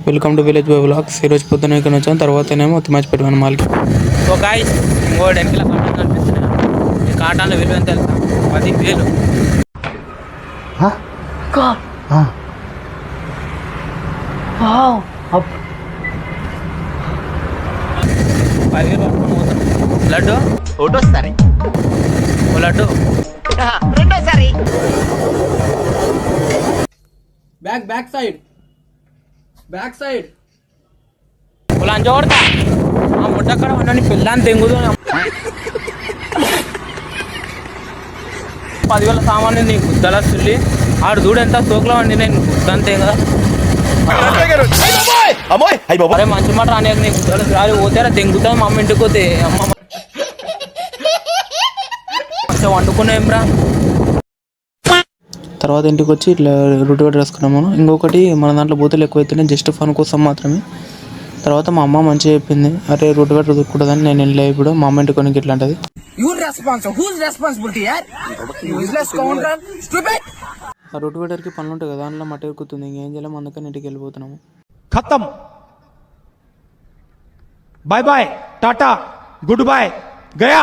Welcome to village boy vlogs. ఈరోజు పొద్దున ఇక్కడ వచ్చాను, తర్వాతనేమో తిమాచి పెట్టాను మాల్కి. సో గాయ్స్, ఇంకోటి వెనకాల కాటన్ కనిపిస్తున్నాయి. ఈ కాటన్లో విలువ ఎంత తెలుసా? 10,000. లడ్డు ఒకటోసారి లడ్డు రెండోసారి బ్యాక్ సైడ్ లంచ కొడతా ఆ ముట్టక్కడ ఉన్నాను పిల్లని తెంగుతూ 10,000 సామాన్లు నీకు గుద్దలా సుల్లి ఆడు చూడు ఎంత సోకులో అండి. నేను గుద్దంతే కదా. అరే మంచి మాట రానియకు, నీకు గుద్దలు రాలి పోతారా తెంగుతా. మా అమ్మ ఇంటికి పోతే అమ్మ మంచిగా వండుకున్నాంరా. తర్వాత ఇంటికి వచ్చి ఇట్లా రూట్ వెటర్ వేసుకున్నాము. ఇంకొకటి మన దాంట్లో బూతులు ఎక్కువైతున్నాయి, జస్ట్ ఫన్ కోసం మాత్రమే. తర్వాత మా అమ్మ మంచిగా చెప్పింది, అరే రూట్ వెటర్ దొరుకుతుందని. నేను వెళ్ళా ఇప్పుడు మా అమ్మ ఇంటికి కొనికి ఇట్లా అంటది. ఆ రూట్ వెటర్కి పనులు ఉంటాయి కదా, దాంట్లో మట్టి ఎక్కుతుంది. ఇంకేం చేయలేం, అందుకని ఇంటికి వెళ్ళిపోతున్నాము. खत्म bye bye tata goodbye गया।